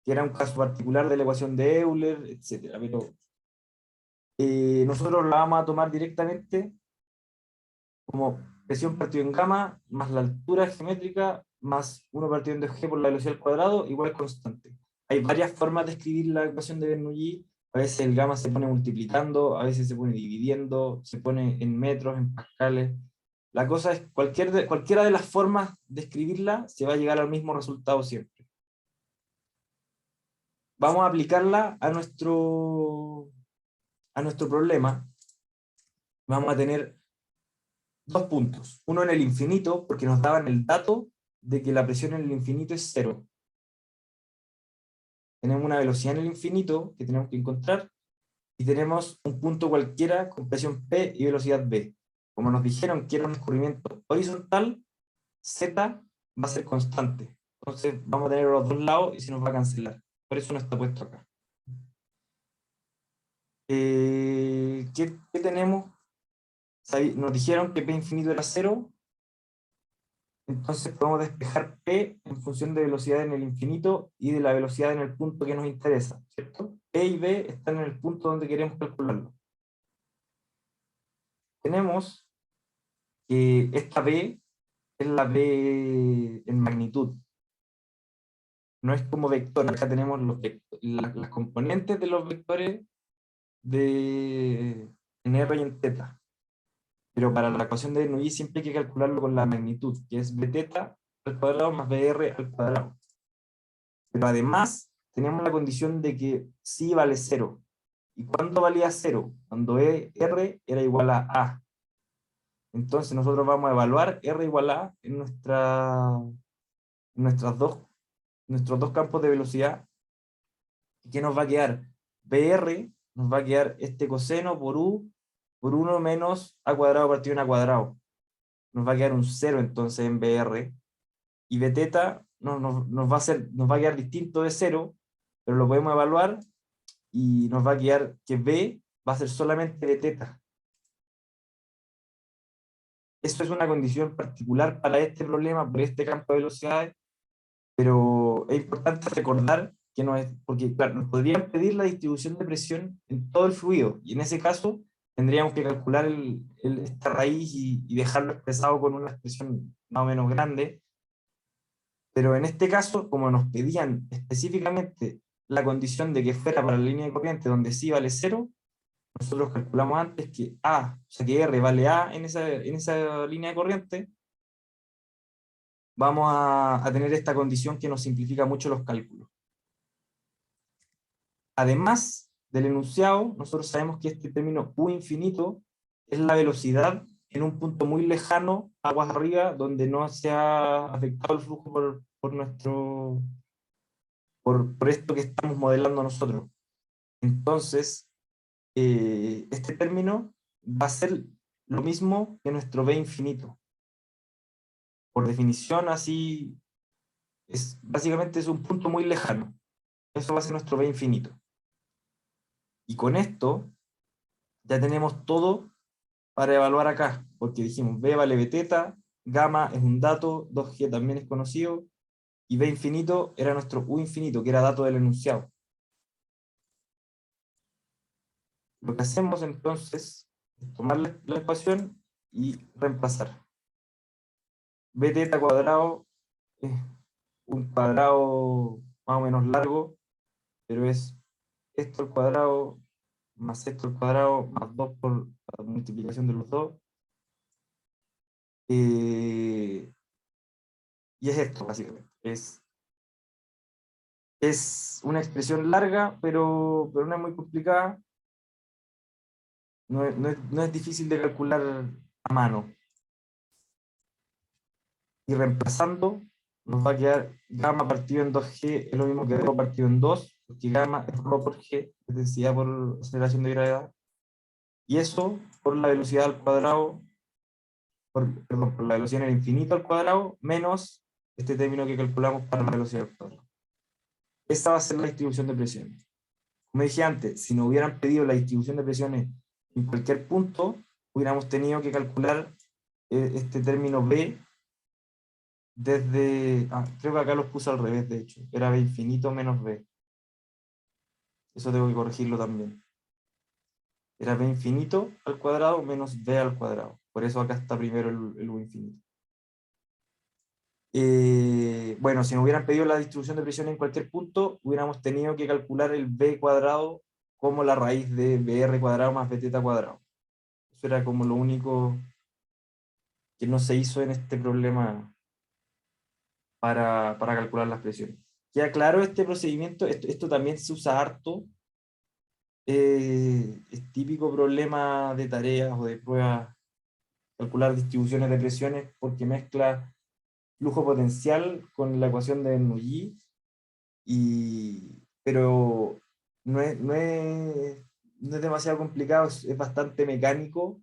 Speaker 1: que era un caso particular de la ecuación de Euler, etc. Pero nosotros la vamos a tomar directamente como presión partido en gamma más la altura geométrica más 1 partido en 2g por la velocidad al cuadrado igual constante. Hay varias formas de escribir la ecuación de Bernoulli. A veces el gamma se pone multiplicando, a veces se pone dividiendo, se pone en metros, en pascales. La cosa es, cualquiera de las formas de escribirla se va a llegar al mismo resultado siempre. Vamos a aplicarla a nuestro problema. Vamos a tener dos puntos. Uno en el infinito, porque nos daban el dato de que la presión en el infinito es 0. Tenemos una velocidad en el infinito que tenemos que encontrar, y tenemos un punto cualquiera con presión P y velocidad V. Como nos dijeron que era un escurrimiento horizontal, Z va a ser constante. Entonces vamos a tener los dos lados y se nos va a cancelar. Por eso no está puesto acá. ¿Qué tenemos? Nos dijeron que P infinito era 0. Entonces podemos despejar P en función de velocidad en el infinito y de la velocidad en el punto que nos interesa, ¿cierto? P y B están en el punto donde queremos calcularlo. Tenemos que esta B es la B en magnitud. No es como vector, acá tenemos las componentes de los vectores en R y en θ. Pero para la ecuación de Bernoulli siempre hay que calcularlo con la magnitud, que es Bθ al cuadrado más BR al cuadrado. Pero además tenemos la condición de que sí vale 0. ¿Y cuándo valía 0? Cuando R era igual a A. Entonces nosotros vamos a evaluar R igual a A en nuestros dos campos de velocidad. ¿Qué nos va a quedar? BR nos va a quedar este coseno por U por 1 menos A cuadrado partido en A cuadrado. Nos va a quedar un 0 entonces en BR. Y Bθ nos va a quedar distinto de 0, pero lo podemos evaluar y nos va a quedar que B va a ser solamente Bθ. Eso es una condición particular para este problema, por este campo de velocidades, pero es importante recordar que no es, porque claro, nos podrían pedir la distribución de presión en todo el fluido, y en ese caso tendríamos que calcular esta raíz y dejarlo expresado con una expresión más o menos grande, pero en este caso, como nos pedían específicamente la condición de que fuera para la línea de corriente donde sí vale 0, nosotros calculamos antes que A, o sea que R vale A en esa línea de corriente, vamos a tener esta condición que nos simplifica mucho los cálculos. Además del enunciado, nosotros sabemos que este término U infinito es la velocidad en un punto muy lejano, aguas arriba, donde no se ha afectado el flujo por esto que estamos modelando nosotros. Entonces, este término va a ser lo mismo que nuestro B infinito. Por definición, así, básicamente es un punto muy lejano. Eso va a ser nuestro B infinito. Y con esto, ya tenemos todo para evaluar acá, porque dijimos B vale Bθ, gamma es un dato, 2G también es conocido, y B infinito era nuestro U infinito, que era dato del enunciado. Lo que hacemos entonces es tomar la ecuación y reemplazar. B teta cuadrado es un cuadrado más o menos largo, pero es esto al cuadrado más esto al cuadrado más 2 por la multiplicación de los dos. Y es esto, básicamente. Es una expresión larga, pero no es muy complicada. No es difícil de calcular a mano. Y reemplazando, nos va a quedar gamma partido en 2G, es lo mismo que rho partido en 2, porque gamma es rho por G, es densidad por aceleración de gravedad. Y eso por la velocidad al cuadrado, perdón, por la velocidad en el infinito al cuadrado, menos este término que calculamos para la velocidad al cuadrado. Esta va a ser la distribución de presiones. Como dije antes, si nos hubieran pedido la distribución de presiones en cualquier punto, hubiéramos tenido que calcular este término B desde... creo que acá los puse al revés, de hecho. Era B infinito menos B. Eso tengo que corregirlo también. Era B infinito al cuadrado menos B al cuadrado. Por eso acá está primero el U infinito. Bueno, si nos hubieran pedido la distribución de presión en cualquier punto, hubiéramos tenido que calcular el B cuadrado como la raíz de BR cuadrado más B teta cuadrado. Eso era como lo único que no se hizo en este problema para calcular las presiones. ¿Queda claro este procedimiento? Esto también se usa harto. Es típico problema de tareas o de pruebas, calcular distribuciones de presiones porque mezcla flujo potencial con la ecuación de Bernoulli, pero no es demasiado complicado, es bastante mecánico,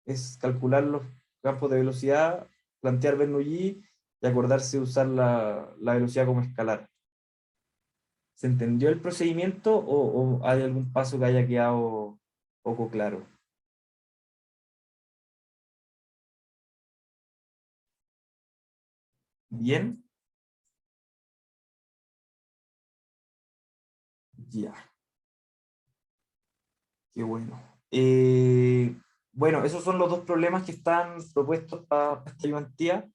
Speaker 1: es calcular los campos de velocidad, plantear Bernoulli y acordarse de usar la velocidad como escalar. ¿Se entendió el procedimiento o hay algún paso que haya quedado poco claro? ¿Bien? Ya, qué bueno. Bueno, esos son los dos problemas que están propuestos para esta ayudantía.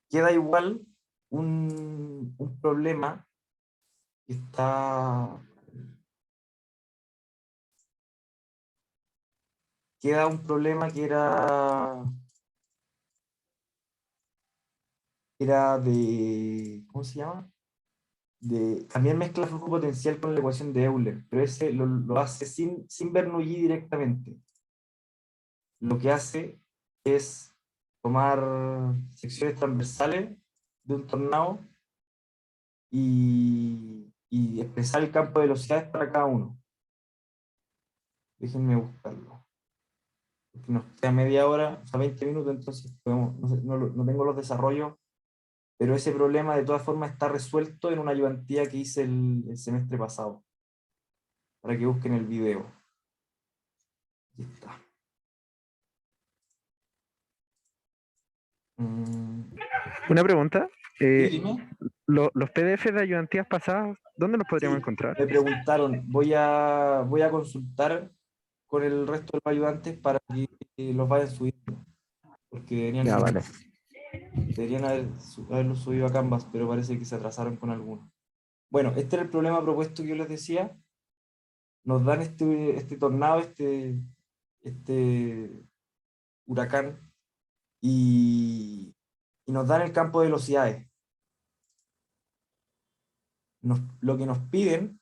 Speaker 1: Queda igual un problema que está... Queda un problema que era de... ¿Cómo se llama? También mezcla flujo potencial con la ecuación de Euler, pero ese lo hace sin Bernoulli directamente. Lo que hace es tomar secciones transversales de un tornado y expresar el campo de velocidades para cada uno. Déjenme buscarlo. Porque nos queda media hora, o sea, 20 minutos, entonces no tengo los desarrollos, pero ese problema de todas formas está resuelto en una ayudantía que hice el semestre pasado, para que busquen el video. Aquí está.
Speaker 2: Una pregunta.
Speaker 1: Sí, dime.
Speaker 2: Los PDF de ayudantías pasadas, ¿dónde los podríamos
Speaker 1: Sí,
Speaker 2: encontrar?
Speaker 1: me preguntaron, voy a consultar con el resto de los ayudantes para que los vayan subiendo, porque
Speaker 2: Ya, vale.
Speaker 1: deberían haberlos subido a Canvas, pero parece que se atrasaron con algunos. Bueno, este era el problema propuesto que yo les decía. Nos dan este tornado, este huracán, y nos dan el campo de velocidades. Lo que nos piden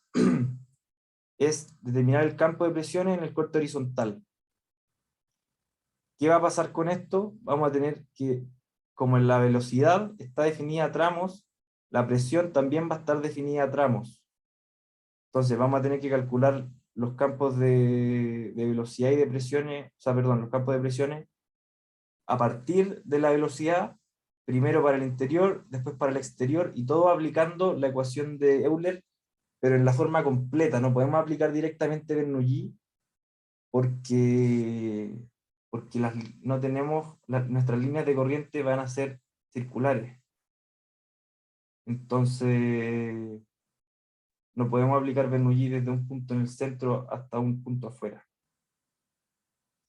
Speaker 1: es determinar el campo de presiones en el corte horizontal. ¿Qué va a pasar con esto? Vamos a tener que, como en la velocidad está definida a tramos, la presión también va a estar definida a tramos. Entonces vamos a tener que calcular los campos de velocidad y de presiones, o sea, perdón, los campos de presiones a partir de la velocidad, primero para el interior, después para el exterior, y todo aplicando la ecuación de Euler, pero en la forma completa. No podemos aplicar directamente Bernoulli porque, porque no tenemos, nuestras líneas de corriente van a ser circulares. Entonces, no podemos aplicar Bernoulli desde un punto en el centro hasta un punto afuera.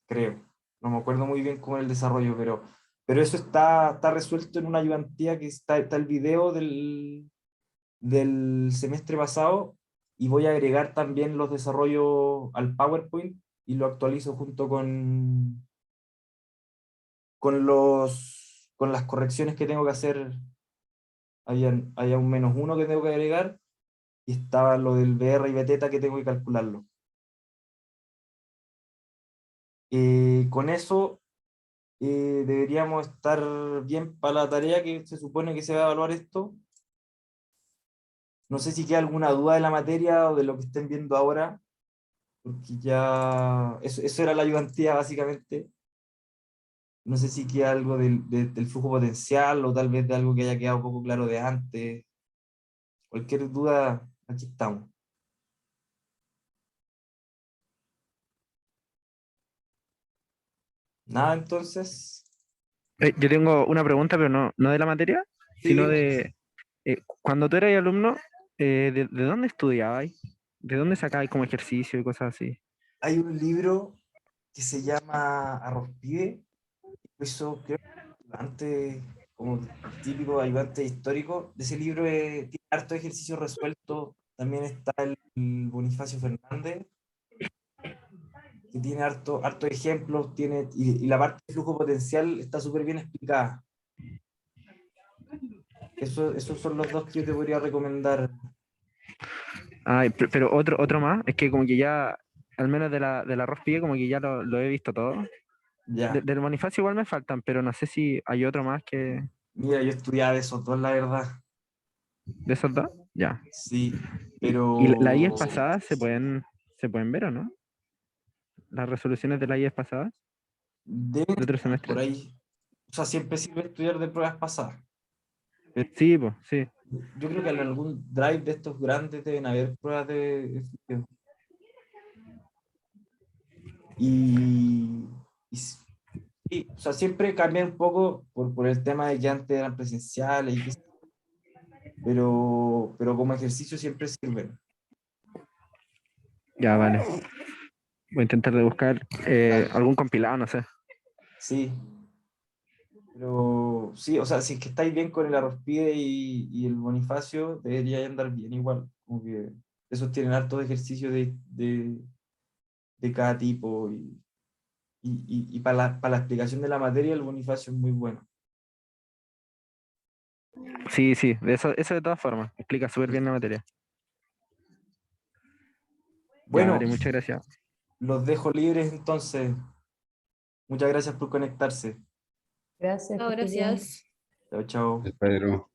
Speaker 1: Creo. no me acuerdo muy bien cómo es el desarrollo, pero eso está resuelto en una ayudantía que está el video del semestre pasado, y voy a agregar también los desarrollos al PowerPoint y lo actualizo junto con las correcciones que tengo que hacer. Había un -1 que tengo que agregar, y estaba lo del BR y beteta que tengo que calcularlo. Con eso deberíamos estar bien para la tarea que se supone que se va a evaluar esto. No sé si queda alguna duda de la materia o de lo que estén viendo ahora, porque ya eso era la ayudantía básicamente. No sé si queda algo del flujo potencial, o tal vez de algo que haya quedado poco claro de antes. Cualquier duda, aquí estamos. Nada, entonces.
Speaker 2: Yo tengo una pregunta, pero no de la materia,
Speaker 1: Sí,
Speaker 2: sino
Speaker 1: dime.
Speaker 2: de cuando tú eras alumno, ¿de dónde estudiabas? ¿De dónde sacabas como ejercicio y cosas así?
Speaker 1: Hay un libro que se llama Arrospide, eso creo que antes, como típico ayudante histórico. De ese libro tiene harto ejercicio resuelto. También está el Bonifacio Fernández, que tiene harto ejemplos, y la parte de flujo potencial está súper bien explicada. Esos son los dos que yo te podría recomendar.
Speaker 2: Ay, pero otro más, es que como que ya, al menos de la Rospie, como que ya lo he visto todo.
Speaker 1: Ya.
Speaker 2: Del Bonifacio igual me faltan, pero no sé si hay otro más que
Speaker 1: Mira, yo estudiaba de esos dos, la verdad.
Speaker 2: de esos dos. Ya.
Speaker 1: Sí,
Speaker 2: Y las IES
Speaker 1: pero
Speaker 2: pasadas se pueden ver o no? Las resoluciones de las IES pasadas,
Speaker 1: deben
Speaker 2: de otro
Speaker 1: estar por
Speaker 2: semestre.
Speaker 1: ahí. O sea, siempre sirve estudiar de pruebas pasadas.
Speaker 2: Sí, pues, sí.
Speaker 1: Yo creo que en algún drive de estos grandes deben haber pruebas de fluido. Y, sí, o sea, siempre cambia un poco por el tema de que antes eran presenciales, pero como ejercicio siempre sirven.
Speaker 2: Ya, vale. Voy a intentar de buscar algún compilado, no sé.
Speaker 1: Sí, pero sí, o sea, si es que estáis bien con el Arrospide y el Bonifacio, debería andar bien igual. Como que esos tienen hartos ejercicios de cada tipo, y para la explicación de la materia el Bonifacio es muy bueno.
Speaker 2: Sí, sí, eso de todas formas. Explica súper bien la materia. Ya,
Speaker 1: Bueno,
Speaker 2: vale, muchas gracias.
Speaker 1: los dejo libres entonces. Muchas gracias por conectarse.
Speaker 6: Gracias,
Speaker 7: No,
Speaker 6: que estés bien.
Speaker 7: gracias.
Speaker 1: Chao, chao.
Speaker 4: Pedro.